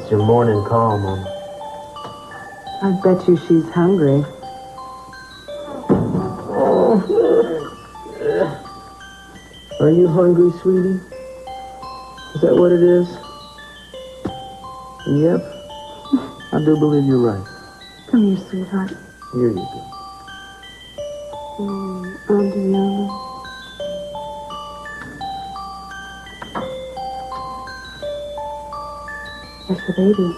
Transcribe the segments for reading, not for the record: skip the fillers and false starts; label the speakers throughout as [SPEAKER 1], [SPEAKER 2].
[SPEAKER 1] It's your morning call, Mom.
[SPEAKER 2] I bet you she's hungry.
[SPEAKER 1] Are you hungry, sweetie? Is that what it is? Yep. I do believe you're right.
[SPEAKER 2] Come here, sweetheart.
[SPEAKER 1] Here you go.
[SPEAKER 2] Adriana. Where's the baby?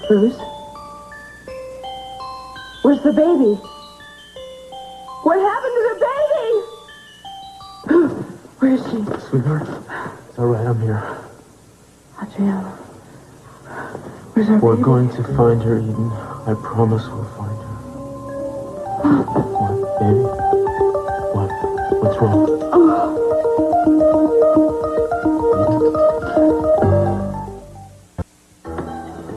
[SPEAKER 2] Cruz? Where's the baby? What happened to the baby? Where is she?
[SPEAKER 1] Sweetheart, it's all right, I'm here.
[SPEAKER 2] Adriana. Where's our
[SPEAKER 1] We're
[SPEAKER 2] baby?
[SPEAKER 1] going to find her, Eden. I promise we'll find her. What, baby? What? What's wrong?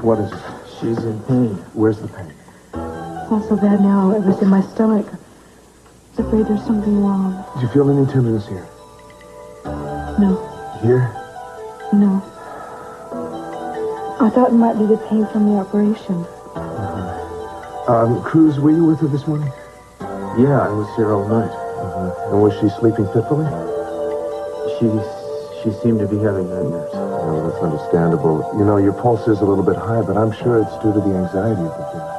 [SPEAKER 3] What is it?
[SPEAKER 1] She's in pain.
[SPEAKER 3] Where's the pain?
[SPEAKER 2] It's not so bad now. It was in my stomach. I was afraid there's something wrong.
[SPEAKER 3] Did you feel any tenderness here?
[SPEAKER 2] No.
[SPEAKER 3] Here?
[SPEAKER 2] No. I thought it might be the pain from the operation.
[SPEAKER 3] Cruz, were you with her this morning?
[SPEAKER 1] Yeah, I was here all night.
[SPEAKER 3] And was she sleeping fitfully?
[SPEAKER 1] She seemed to be having nightmares.
[SPEAKER 3] Oh, that's understandable. You know, your pulse is a little bit high, but I'm sure it's due to the anxiety you've been feeling.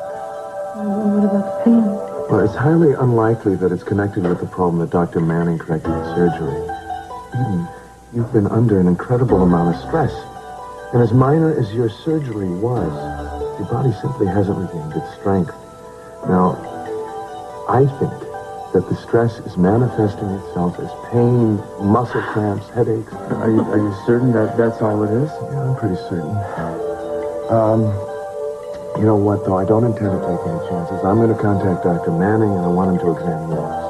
[SPEAKER 2] What about the pain?
[SPEAKER 3] Well, it's highly unlikely that it's connected with the problem that Dr. Manning corrected in surgery. Eden, you've been under an incredible amount of stress. And as minor as your surgery was, your body simply hasn't regained its strength. Now, I think that the stress is manifesting itself as pain, muscle cramps, headaches.
[SPEAKER 1] Are you certain that that's all it is?
[SPEAKER 3] Yeah, I'm pretty certain. You know what, though? I don't intend to take any chances. I'm going to contact Dr. Manning, and I want him to examine you next.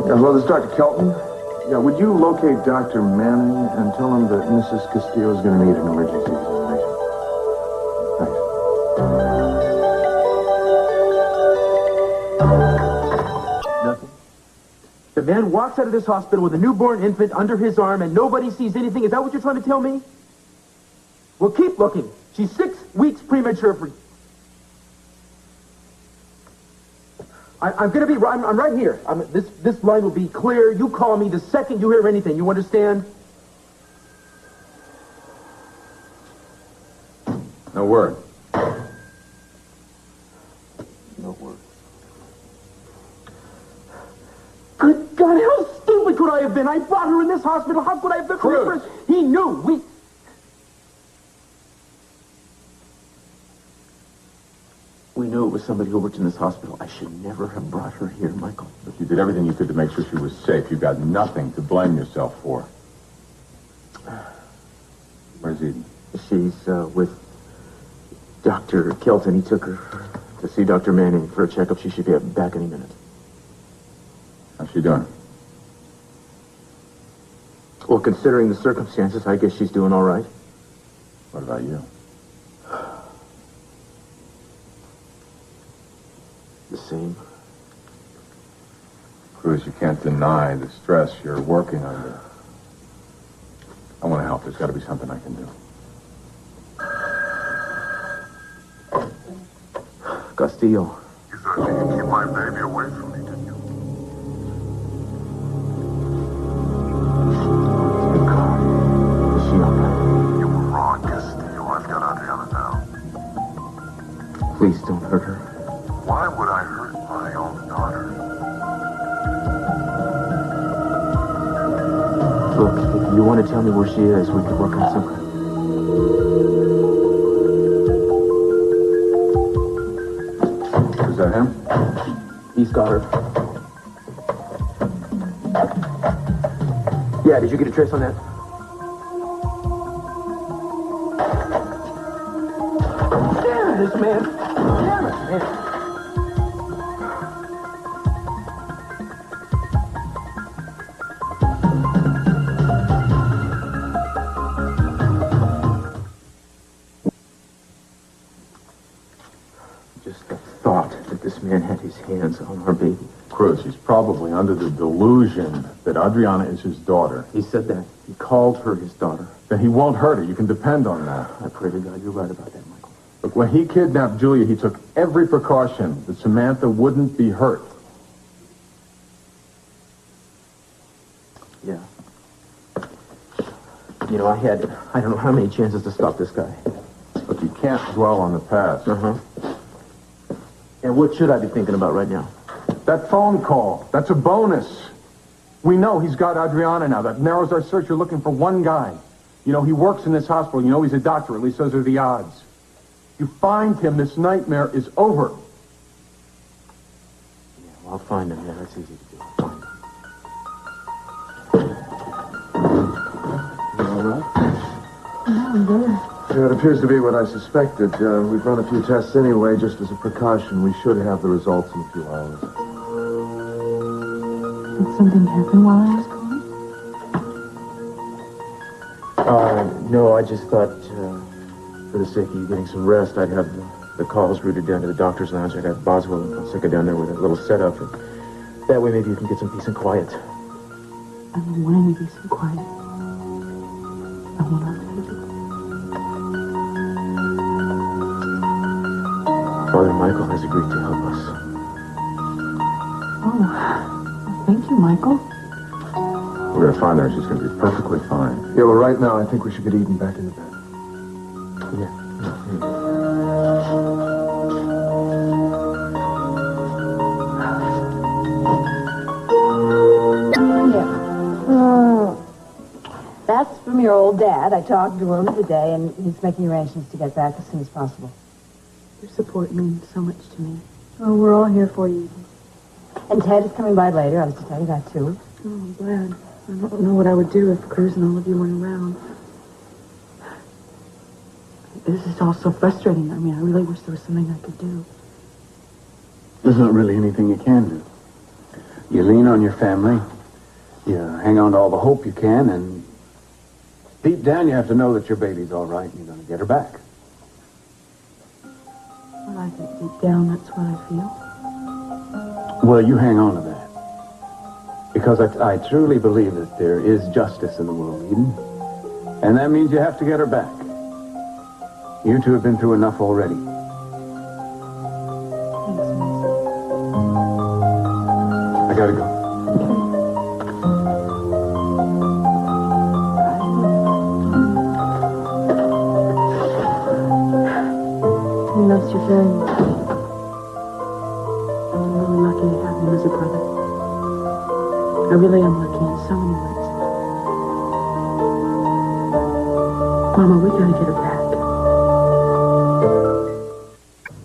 [SPEAKER 3] Hello, this is Dr. Kelton. Yeah, would you locate Dr. Manning and tell him that Mrs. Castillo is going to need an emergency examination? Thanks.
[SPEAKER 4] Nothing. The man walks out of this hospital with a newborn infant under his arm and nobody sees anything. Is that what you're trying to tell me? Well, keep looking. She's 6 weeks premature for... I'm going to be... I'm right here. This line will be clear. You call me the second you hear anything. You understand?
[SPEAKER 3] No word.
[SPEAKER 4] No word. Good God, how stupid could I have been? I brought her in this hospital. How could I have been...
[SPEAKER 3] Cruz.
[SPEAKER 4] He knew. We knew it was somebody who worked in this hospital. I should never have brought her here, Michael.
[SPEAKER 5] But you did everything you could to make sure she was safe. You got nothing to blame yourself for. Where's Eden?
[SPEAKER 4] She's with Dr. Kelton. He took her to see Dr. Manning for a checkup. She should be back any minute.
[SPEAKER 5] How's she doing?
[SPEAKER 4] Well, considering the circumstances, I guess she's doing all right.
[SPEAKER 5] What about you?
[SPEAKER 4] The same.
[SPEAKER 5] Cruz, you can't deny the stress you're working under. I want to help. There's got to be something I can do.
[SPEAKER 4] Castillo.
[SPEAKER 6] You certainly didn't keep my baby away from me, didn't you?
[SPEAKER 4] It's a good call. Is she all right?
[SPEAKER 6] You were wrong, Castillo. I've got Adriana now.
[SPEAKER 4] Please don't hurt her.
[SPEAKER 6] Why would I hurt my own daughter?
[SPEAKER 4] Look, if you want to tell me where she is, we could work on something.
[SPEAKER 5] Is that him?
[SPEAKER 4] He's got her. Yeah, did you get a trace on that? Damn this man! Damn it, man! Just the thought that this man had his hands on our baby.
[SPEAKER 5] Cruz. He's probably under the delusion that Adriana is his daughter.
[SPEAKER 4] He said that. He called her his daughter.
[SPEAKER 5] Then he won't hurt her. You can depend on that.
[SPEAKER 4] I pray to God you're right about that, Michael.
[SPEAKER 5] Look, when he kidnapped Julia, he took every precaution that Samantha wouldn't be hurt.
[SPEAKER 4] Yeah. You know, I don't know how many chances to stop this guy.
[SPEAKER 5] Look, you can't dwell on the past.
[SPEAKER 4] And what should I be thinking about right now?
[SPEAKER 5] That phone call, that's a bonus. We know he's got Adriana now. That narrows our search. You're looking for one guy. You know, he works in this hospital. You know he's a doctor. At least those are the odds. You find him, this nightmare is over.
[SPEAKER 4] Yeah, well, I'll find him. Yeah, that's easy to do. I'll find him. You all right?
[SPEAKER 2] No, I'm good.
[SPEAKER 3] Yeah, it appears to be what I suspected. We've run a few tests anyway, just as a precaution. We should have the results in a few hours.
[SPEAKER 2] Did something happen while I was gone?
[SPEAKER 4] No, I just thought, for the sake of you getting some rest, I'd have the calls routed down to the doctor's lounge. I'd have Boswell and Fonseca down there with a little setup. And that way maybe you can get some peace and quiet.
[SPEAKER 2] I don't want any peace and quiet. I want our baby.
[SPEAKER 4] Father Michael has agreed to help us.
[SPEAKER 2] Oh, thank you, Michael.
[SPEAKER 5] We're going to find her. She's going to be perfectly fine.
[SPEAKER 3] Yeah, well, right now, I think we should get Eden back into bed.
[SPEAKER 4] Yeah.
[SPEAKER 7] That's from your old dad. I talked to him today, and he's making arrangements to get back as soon as possible.
[SPEAKER 2] Your support means so much to me. Oh, we're all here for you.
[SPEAKER 7] And Ted is coming by later. I was to tell you that, too.
[SPEAKER 2] Oh, I'm glad. I don't know what I would do if Cruz and all of you weren't around. This is all so frustrating. I mean, I really wish there was something I could do.
[SPEAKER 8] There's not really anything you can do. You lean on your family. You hang on to all the hope you can, and deep down you have to know that your baby's all right and you're going to get her back.
[SPEAKER 2] Well, I think deep down that's what I feel.
[SPEAKER 8] Well, you hang on to that. Because I truly believe that there is justice in the world, Eden. And that means you have to get her back. You two have been through enough already.
[SPEAKER 2] Thanks, Mason.
[SPEAKER 8] I gotta go.
[SPEAKER 2] He loves you very much. I'm really lucky to have him as a brother. I really am lucky in so many ways. Mama, we gotta get her back.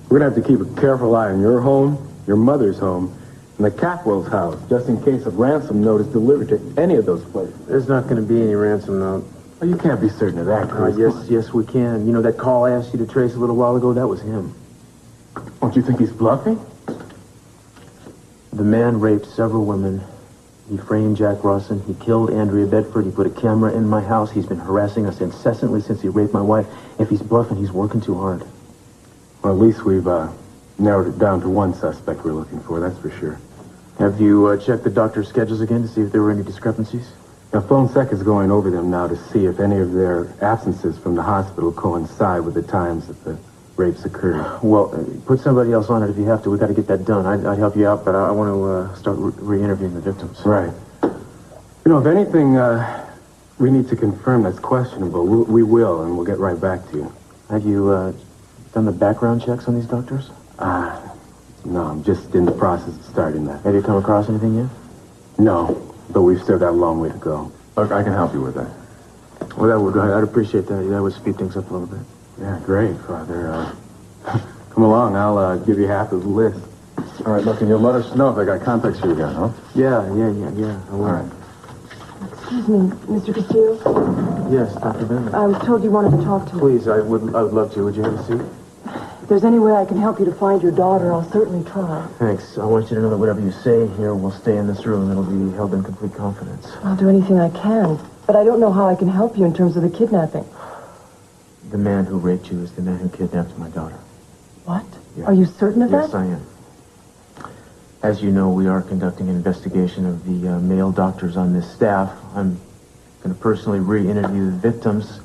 [SPEAKER 1] We're going to have to keep a careful eye on your home, your mother's home, and the Capwell's house, just in case a ransom note is delivered to any of those places.
[SPEAKER 4] There's not going to be any ransom note.
[SPEAKER 1] Well, you can't be certain of that, Cruz.
[SPEAKER 4] Yes, we can. You know that call I asked you to trace a little while ago? That was him.
[SPEAKER 1] Don't you think he's bluffing?
[SPEAKER 4] The man raped several women. He framed Jack Rawson. He killed Andrea Bedford. He put a camera in my house. He's been harassing us incessantly since he raped my wife. If he's bluffing, he's working too hard.
[SPEAKER 1] Well, at least we've narrowed it down to one suspect we're looking for, that's for sure.
[SPEAKER 4] Have you checked the doctor's schedules again to see if there were any discrepancies?
[SPEAKER 1] Now, Fonseca is going over them now to see if any of their absences from the hospital coincide with the times that the rapes occurred.
[SPEAKER 4] Well, put somebody else on it if you have to. We've got to get that done. I'd help you out, but I want to start re-interviewing the victims.
[SPEAKER 1] Right. You know, if anything we need to confirm that's questionable, we will, and we'll get right back to you.
[SPEAKER 4] Have you done the background checks on these doctors?
[SPEAKER 1] No, I'm just in the process of starting that.
[SPEAKER 4] Have you come across anything yet?
[SPEAKER 1] No, but we've still got a long way to go.
[SPEAKER 5] Look, I can help you with that.
[SPEAKER 4] Well, I'd appreciate that. That would speed things up a little bit.
[SPEAKER 1] Yeah, great, Father. Come along, I'll give you half of the list.
[SPEAKER 5] All right, look, and you'll let us know if they got contacts for you again, huh?
[SPEAKER 4] Yeah. I will.
[SPEAKER 5] All right.
[SPEAKER 2] Excuse me, Mr. Castillo.
[SPEAKER 4] Yes, Dr. Bennett.
[SPEAKER 2] I was told you wanted to talk to me.
[SPEAKER 4] Please, I would love to. Would you have a seat?
[SPEAKER 2] If there's any way I can help you to find your daughter, I'll certainly try.
[SPEAKER 4] Thanks. I want you to know that whatever you say here will stay in this room. It'll be held in complete confidence.
[SPEAKER 2] I'll do anything I can, but I don't know how I can help you in terms of the kidnapping.
[SPEAKER 4] The man who raped you is the man who kidnapped my daughter.
[SPEAKER 2] What?
[SPEAKER 4] Yeah.
[SPEAKER 2] Are you certain of
[SPEAKER 4] Yes,
[SPEAKER 2] that?
[SPEAKER 4] I am. As you know, we are conducting an investigation of the male doctors on this staff. I'm going to personally re-interview the victims.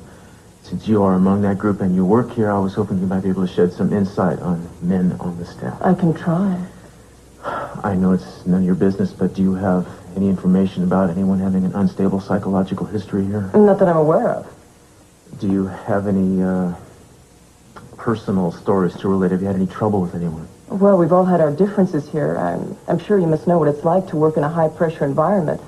[SPEAKER 4] Since you are among that group and you work here, I was hoping you might be able to shed some insight on men on the staff.
[SPEAKER 2] I can try.
[SPEAKER 4] I know it's none of your business, but do you have any information about anyone having an unstable psychological history here?
[SPEAKER 2] Not that I'm aware of.
[SPEAKER 4] Do you have any personal stories to relate? Have you had any trouble with anyone?
[SPEAKER 2] Well, we've all had our differences here. I'm sure you must know what it's like to work in a high-pressure environment.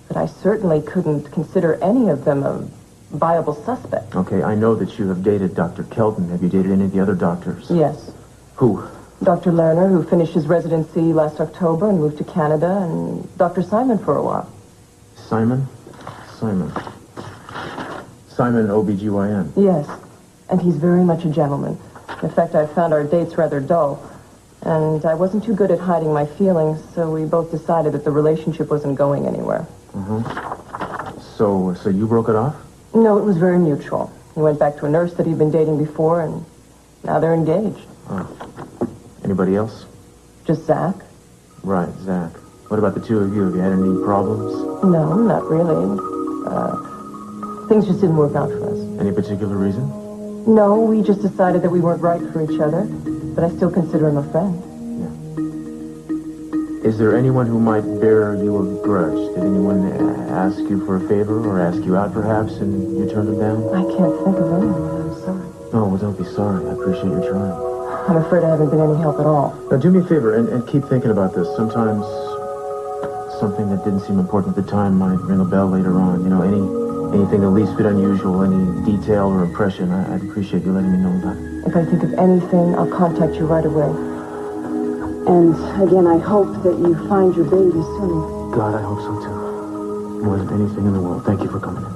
[SPEAKER 2] But I certainly couldn't consider any of them a viable suspect.
[SPEAKER 4] Okay, I know that you have dated Dr. Kelton. Have you dated any of the other doctors?
[SPEAKER 2] Yes.
[SPEAKER 4] Who?
[SPEAKER 2] Dr. Lerner, who finished his residency last October and moved to Canada, and Dr. Simon for a while.
[SPEAKER 4] Simon? Simon, OBGYN.
[SPEAKER 2] Yes, and he's very much a gentleman. In fact, I found our dates rather dull. And I wasn't too good at hiding my feelings, so we both decided that the relationship wasn't going anywhere.
[SPEAKER 4] So you broke it off?
[SPEAKER 2] No, it was very mutual. He went back to a nurse that he'd been dating before, and now they're engaged.
[SPEAKER 4] Oh. Anybody else?
[SPEAKER 2] Just Zach?
[SPEAKER 4] Right, Zach. What about the two of you? Have you had any problems?
[SPEAKER 2] No, not really. Things just didn't work out for us.
[SPEAKER 4] Any particular reason?
[SPEAKER 2] No, we just decided that we weren't right for each other, but I still consider him a friend.
[SPEAKER 4] Is there anyone who might bear you a grudge? Did anyone ask you for a favor or ask you out perhaps and you turned them down?
[SPEAKER 2] I can't think of anyone. I'm sorry.
[SPEAKER 4] Oh, well, don't be sorry. I appreciate your trying.
[SPEAKER 2] I'm afraid I haven't been any help at all.
[SPEAKER 4] Now, do me a favor and keep thinking about this. Sometimes something that didn't seem important at the time might ring a bell later on. You know, anything the least bit unusual, any detail or impression, I'd appreciate you letting me know about it.
[SPEAKER 2] If I think of anything, I'll contact you right away.
[SPEAKER 9] And again, I hope that you find your baby soon.
[SPEAKER 4] God, I hope so too. More than anything in the world. Thank you for coming in.